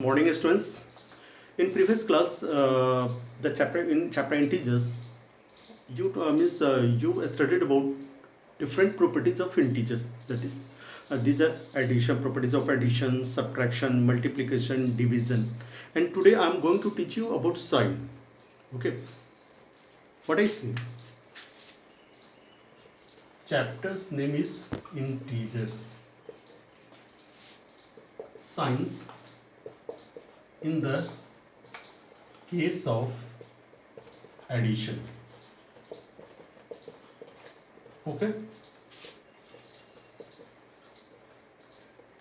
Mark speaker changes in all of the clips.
Speaker 1: Morning, students. In previous class, the chapter integers, you studied about different properties of integers. That is, these are addition properties of addition, subtraction, multiplication, division. And today I am going to teach you about sign. Okay. What I say? Chapter's name is integers. Signs in the case of addition. Okay,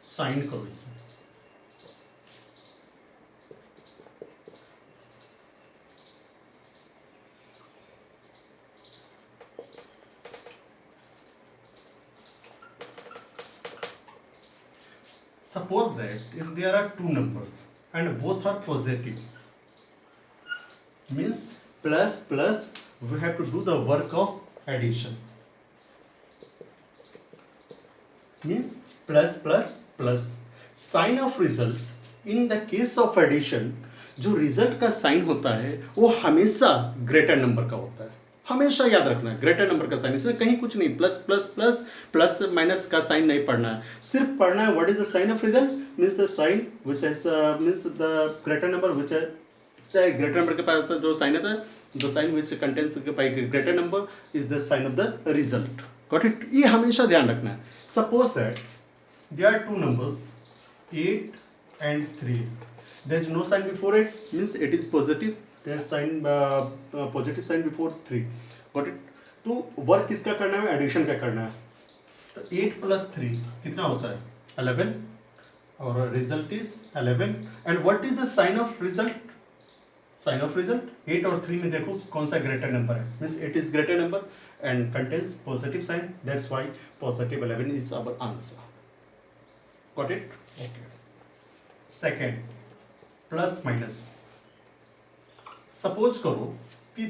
Speaker 1: sign करो इसे. Suppose that if there are two numbers and both are positive, means plus plus, we have to do the work of addition, means plus plus plus. Sign of result in the case of addition, जो result का sign होता है वो हमेशा greater number का होता है. हमेशा याद रखना है ग्रेटर नंबर का साइन. इसमें कहीं कुछ नहीं plus plus plus plus minus का साइन नहीं पढ़ना है, सिर्फ पढ़ना है what is the sign of result. Means the sign which is means the greater number which है, चाहे ग्रेटर नंबर के पास जो साइन है the sign which contains greater number is the sign of the result. Got it. ये हमेशा ध्यान रखना है. Suppose that there are two numbers 8 and 3. there is no sign before it, means it is positive. there is sign positive sign before 3. got it. तो work किसका करना है? Addition का करना है. तो 8 + 3 कितना होता है? 11. और result is 11. And what is the sign of result? Sign of result 8 और 3 में देखो कौन सा ग्रेटर नंबर है. Means it is greater number and contains positive sign. That's why positive 11 is our answer. Got it. Okay. Second, plus minus. Suppose करो कि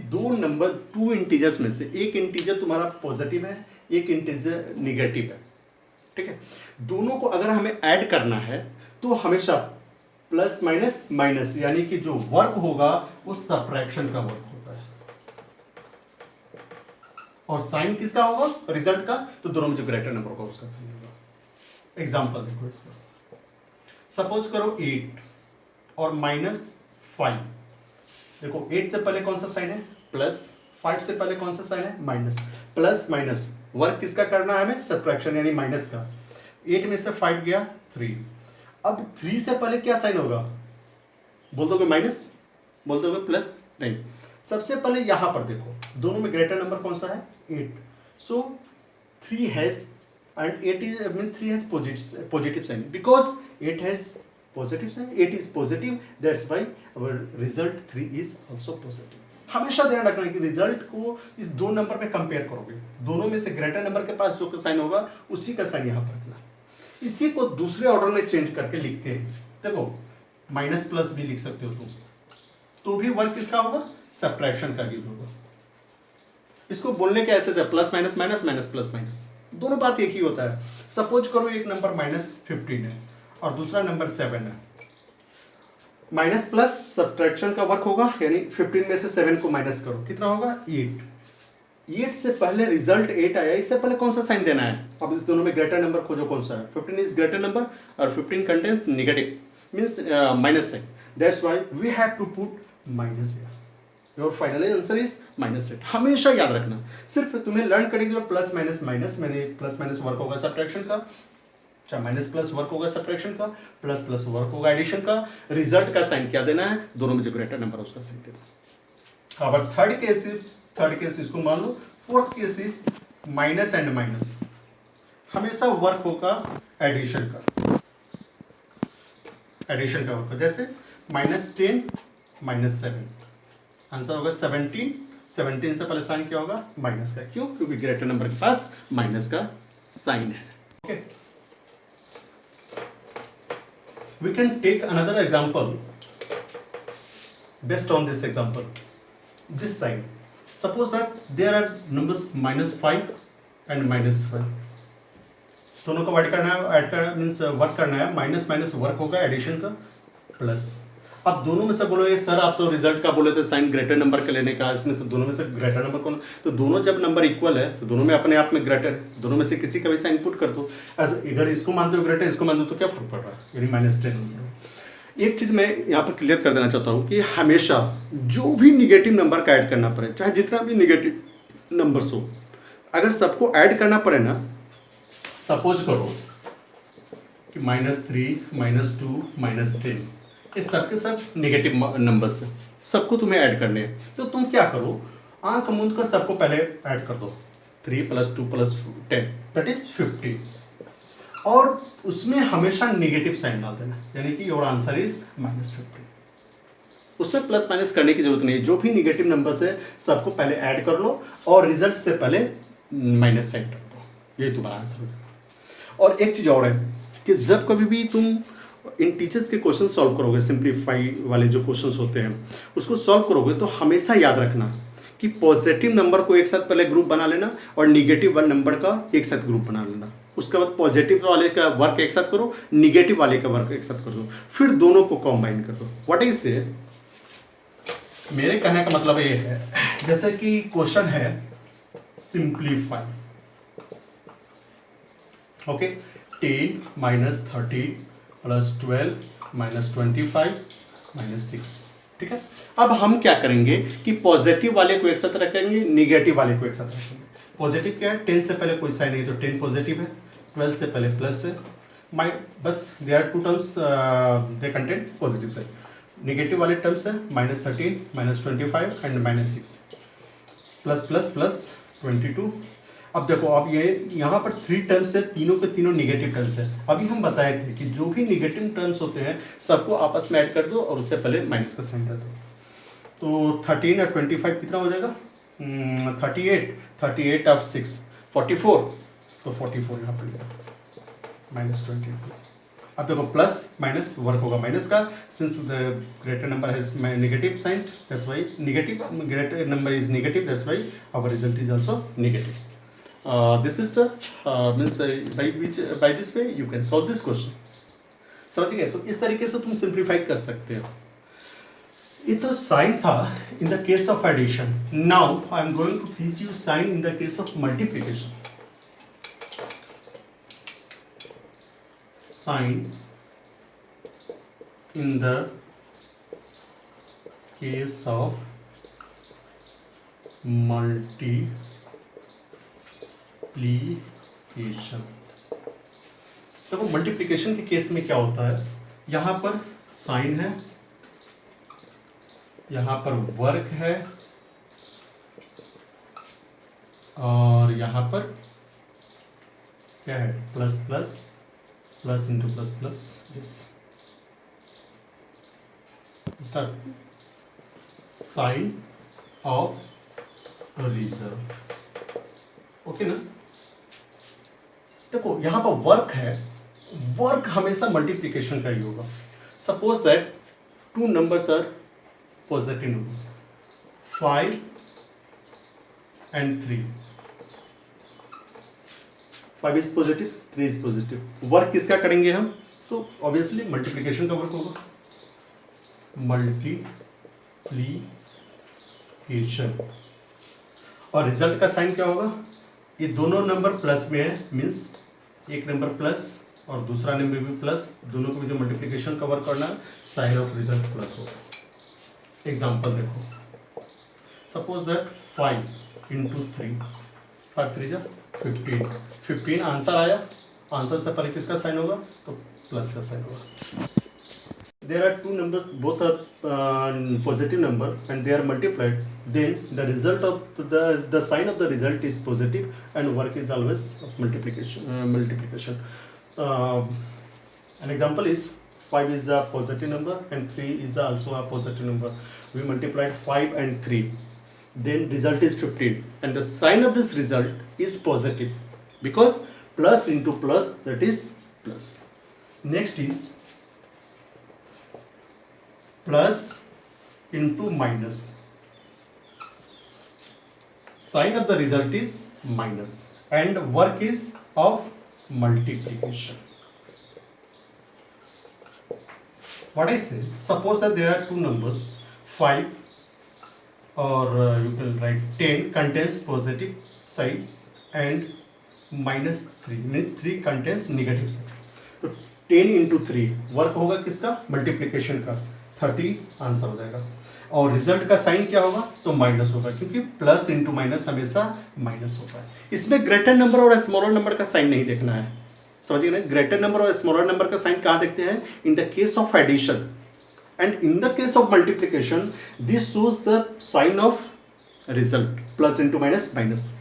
Speaker 1: two integers में से एक इंटीजर तुम्हारा पॉजिटिव है, एक इंटीजर निगेटिव है. ठीक है. दोनों को अगर हमें ऐड करना है तो हमेशा प्लस माइनस माइनस, यानी कि जो वर्क होगा वो सबट्रैक्शन का वर्क होता है. और साइन किसका होगा? रिजल्ट का. तो दोनों में जो ग्रेटर नंबर होगा उसका साइन होगा. एग्जांपल देखो इसका. सपोज करो 8 और -5. देखो 8 से पहले कौन सा साइन है? प्लस. 5 से पहले कौन सा साइन है? माइनस. प्लस माइनस वर्क किसका करना है हमें? सबट्रैक्शन यानी माइनस का. 8 में से 5 गया 3. अब 3 से पहले क्या साइन होगा? बोल दोगे माइनस, बोल दोगे प्लस? नहीं. सबसे पहले यहां पर देखो दोनों में ग्रेटर नंबर कौन सा है? 8. सो 3 has and 8 is mean 3 has positive sign because 8 has positive sign. 8 is positive, that's why our result 3 is also positive. हमेशा ध्यान रखना है कि रिजल्ट को इस दो नंबर में कंपेयर करोगे, दोनों में से ग्रेटर नंबर के पास जो साइन होगा उसी का साइन यहाँ पर रखना. इसी को दूसरे ऑर्डर में चेंज करके लिखते हैं. देखो माइनस प्लस भी लिख सकते हो तुम, तो भी वर्क किसका होगा? सबट्रैक्शन का ही होगा. इसको बोलने के ऐसे plus minus minus minus plus minus, दोनों बात एक ही होता है. सपोज करो एक नंबर -15 है और दूसरा नंबर 7 है. माइनस प्लस सब्ट्रैक्शन का वर्क होगा, यानी 15 में से 7 को माइनस करो, कितना होगा? 8. 8 से पहले रिजल्ट 8 आया, इससे पहले कौन सा साइन देना है? अब इस दोनों में ग्रेटर नंबर खोजो कौन सा है. 15 इज ग्रेटर नंबर और 15 कंटेन्स नेगेटिव, मीन्स माइनस है. That's why we have to put minus here. Your final answer is -8. हमेशा याद रखना. सिर्फ तुम्हें लर्न करेंगे प्लस माइनस माइनस, मैंने प्लस माइनस वर्क होगा सबट्रैक्शन का, अच्छा माइनस प्लस वर्क होगा सबट्रैक्शन का, प्लस प्लस वर्क होगा एडिशन का. रिजल्ट का साइन क्या देना है? दोनों में जो ग्रेटर नंबर उसका साइन देना. अब थर्ड केस इसको मान लो. Fourth case is minus and minus. हमेशा वर्क होगा एडिशन का, वर्क. जैसे -10 -7, आंसर होगा 17. 17 से पहले साइन क्या होगा? माइनस का. क्यों? क्योंकि ग्रेटर नंबर के पास माइनस का साइन है. Okay. We can take another example based on this example. This sign. Suppose that there are numbers -5 and -5. दोनों को ऐड करना है, मीन्स वर्क करना है. माइनस माइनस वर्क होगा एडिशन का. प्लस। अब दोनों में से बोलोगे सर आप तो रिजल्ट का बोले थे साइन ग्रेटर नंबर का लेने का, इसमें से दोनों में से ग्रेटर नंबर कौन, तो दोनों जब नंबर इक्वल है तो दोनों में अपने आप में ग्रेटर है, दोनों में से किसी का भी साइन पुट कर दो। अगर इसको मानते हो ग्रेटर, इसको मानते हो तो क्या फर्क पड़ रहा है, यानी -10। एक चीज़ मैं यहाँ पर क्लियर कर देना चाहता हूँ कि हमेशा जो भी निगेटिव नंबर का ऐड करना पड़े, चाहे जितना भी निगेटिव नंबर्स हो, अगर सबको ऐड करना पड़े ना, सपोज करो कि -3, -2, -10, ये सब के सब निगेटिव नंबर्स हैं, सबको तुम्हें ऐड करने हैं, तो तुम क्या करो, आंख मूंद कर सबको पहले ऐड कर दो। 3 + 2 + 10 दैट इज 50, और उसमें हमेशा निगेटिव साइन डाल देना, यानी कि योर आंसर इज -50। उसमें प्लस माइनस करने की जरूरत नहीं, जो भी निगेटिव नंबर्स है सबको पहले ऐड कर लो और रिजल्ट से पहले माइनस साइन कर दो, यही तुम्हारा आंसर हो जाएगा। और एक चीज़ और है कि जब कभी भी तुम इन टीचर्स के क्वेश्चन सॉल्व करोगे, सिंप्लीफाई वाले जो क्वेश्चंस होते हैं उसको सॉल्व करोगे, तो हमेशा याद रखना कि पॉजिटिव नंबर को एक साथ पहले ग्रुप बना लेना और निगेटिव वन नंबर का एक साथ ग्रुप बना लेना। उसके बाद पॉजिटिव वाले का वर्क एक साथ करो, निगेटिव वाले का वर्क एक साथ कर दो, फिर दोनों को कंबाइन कर दो। व्हाट इज से मेरे कहने का मतलब ये है, जैसे कि क्वेश्चन है सिंप्लीफाई, ओके, 10 - 13 + 12 - 25 - 6, ठीक है। अब हम क्या करेंगे कि पॉजिटिव वाले को एक साथ रखेंगे, निगेटिव वाले को एक साथ रखेंगे। पॉजिटिव क्या है, 10 से पहले कोई साइन नहीं तो 10 पॉजिटिव है, 12 से पहले प्लस है, बस they are two terms they contain positive sign. Negative वाले टर्म्स है -13 - 25 एंड -6, प्लस प्लस प्लस 22। अब देखो, अब ये यहाँ पर 3 टर्म्स है, तीनों के तीनों निगेटिव टर्म्स है। अभी हम बताए थे कि जो भी निगेटिव टर्म्स होते हैं सबको आपस में ऐड कर दो और उससे पहले माइनस का साइन कर दो। तो 13 और 25 कितना हो जाएगा, 38 ऑफ 6 44, तो 44 यहाँ पर -22। अब देखो प्लस माइनस वर्क होगा माइनस का, since the greater number has negative sign, that's why negative, greater number is negative, that's why our result is also negative. This is the means by this way you can solve this question. समझ गए? तो इस तरीके से तुम simplify कर सकते हो। ये तो साइन था in the case of addition. Now I am going to teach you sign in the case of multiplication. Sign in the case of multiplication. देखो मल्टीप्लिकेशन के केस में क्या होता है, यहां पर साइन है, यहां पर वर्क है, और यहां पर क्या है, plus plus plus into plus plus, yes start. Sign of result, okay ना। देखो यहां पर वर्क है, वर्क हमेशा मल्टीप्लिकेशन का ही होगा। Suppose that 2 numbers are positive numbers, 5 and 3। 5 is positive, 3 is positive. Work किसका करेंगे हम, तो ऑब्वियसली मल्टीप्लिकेशन का वर्क होगा, मल्टीप्लिकेशन। और रिजल्ट का साइन क्या होगा, ये दोनों नंबर प्लस में है, मीन्स एक नंबर प्लस और दूसरा नंबर भी प्लस, दोनों को भी जो मल्टीप्लिकेशन का वर्क करना है, साइन ऑफ रिजल्ट प्लस होगा। एग्जांपल देखो, सपोज दैट 5 × 3, 5 3 जा 15 आंसर आया, आंसर से पहले किसका साइन होगा, तो प्लस का साइन होगा। There are 2 numbers, both are positive number and they are multiplied, then the result of the sign of the result is positive and work is always multiplication. An example is 5 is a positive number and 3 is also a positive number. We multiplied 5 and 3, then result is 15 and the sign of this result is positive because plus into plus, that is plus. Next is plus into minus, sign of the result is minus and work is of multiplication, what I say, suppose that there are two numbers 5 or you can write 10 contains positive side and -3 means 3 contains negative side. तो 10 into 3 work होगा किसका, multiplication का, 30 answer हो जाएगा। और result का sign क्या होगा, तो माइनस होगा, क्योंकि प्लस इंटू माइनस हमेशा माइनस होता है। इसमें ग्रेटर नंबर और स्मॉलर नंबर का साइन नहीं देखना है, समझिए ना। ग्रेटर नंबर और स्मॉलर नंबर का साइन कहाँ देखते हैं, in the case of addition and in the case of multiplication this shows the sign of result, plus into minus minus.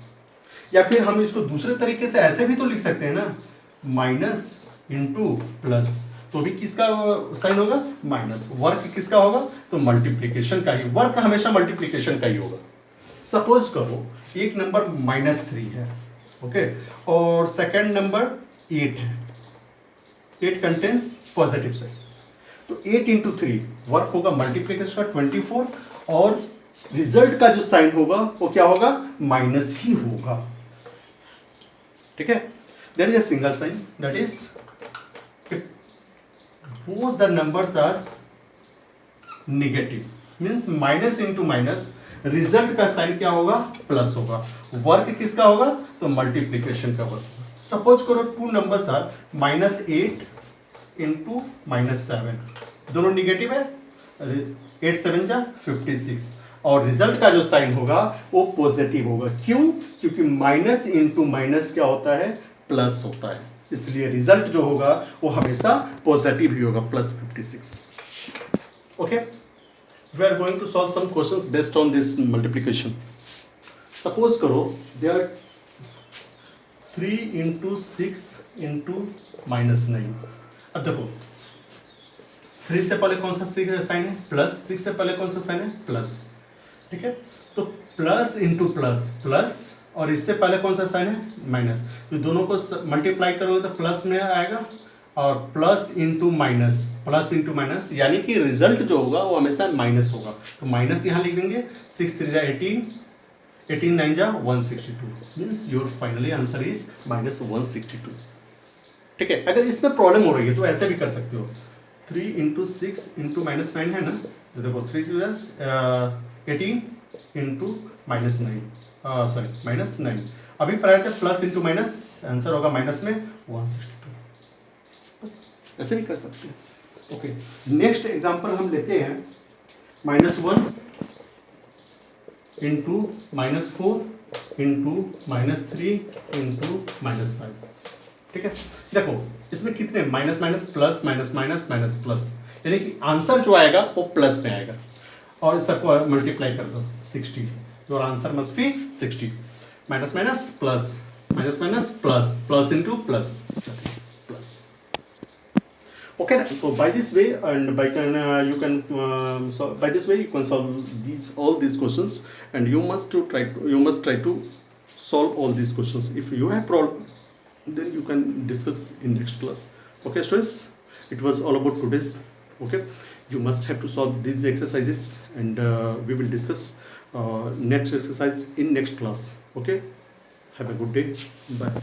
Speaker 1: या फिर हम इसको दूसरे तरीके से ऐसे भी तो लिख सकते हैं ना, माइनस इंटू प्लस, तो भी किसका साइन होगा, माइनस। वर्क किसका होगा, तो मल्टीप्लीकेशन का ही, वर्क हमेशा मल्टीप्लीकेशन का ही होगा। सपोज करो एक नंबर -3 है, ओके, और सेकंड नंबर 8 है, 8 कंटेंस पॉजिटिव साइड, तो 8 इंटू 3 वर्क होगा मल्टीप्लीकेशन का 24, और रिजल्ट का जो साइन होगा वो क्या होगा, माइनस ही होगा, ठीक है। There is a single sign, that is both the numbers are negative, means minus into minus, result का साइन क्या होगा, प्लस होगा। वर्क किसका होगा, तो मल्टीप्लीकेशन का वर्क। सपोज करो टू नंबर्स आर -8 इंटू -7, दोनों निगेटिव है, 8 7 जा 56, और रिजल्ट का जो साइन होगा वो पॉजिटिव होगा। क्यों, क्योंकि माइनस इंटू माइनस क्या होता है, प्लस होता है, इसलिए रिजल्ट जो होगा वो हमेशा पॉजिटिव ही होगा, +56। Okay, we are going to solve some questions based on this multiplication. Suppose करो दे आर 3 इंटू 6 इंटू -9। अब देखो 3 से पहले कौन सा साइन है, प्लस, 6 से पहले कौन सा साइन है, प्लस, ठीक है। तो प्लस इंटू प्लस प्लस, और इससे पहले कौन सा साइन है, माइनस, तो दोनों को मल्टीप्लाई करोगे तो प्लस में आएगा, और प्लस इंटू माइनस, यानी कि रिजल्ट जो होगा वो हमेशा माइनस होगा, तो माइनस यहाँ लिख देंगे। 6 3 जा 18, 18 9 जा 162, means your finally answer is -162, ठीक है। अगर इसमें प्रॉब्लम हो रही है तो ऐसे भी कर सकते हो, 3 इंटू 6 इंटू -9 है ना, तो देखो 3 18 इंटू -9, सॉरी -9, अभी पढ़ाए थे प्लस इंटू माइनस, आंसर होगा माइनस में 162, बस ऐसे भी कर सकते हैं। ओके, नेक्स्ट एग्जांपल हम लेते हैं -1 इंटू -4 इंटू -3 इंटू -5, ठीक है। देखो इसमें कितने minus minus plus minus minus minus plus, यानी कि आंसर जो आएगा वो प्लस में आएगा, और सबको मल्टीप्लाई कर दो 60, your answer must be 60, minus minus plus, minus minus plus, plus into plus, plus. Okay, so by this way and by you can so by this way you can solve all these questions, and you must try to solve all these questions. If you have problem, then you can discuss in next class. Okay students, it was all about today's. Okay, you must have to solve these exercises, and we will discuss next exercise in next class. Okay, have a good day, bye.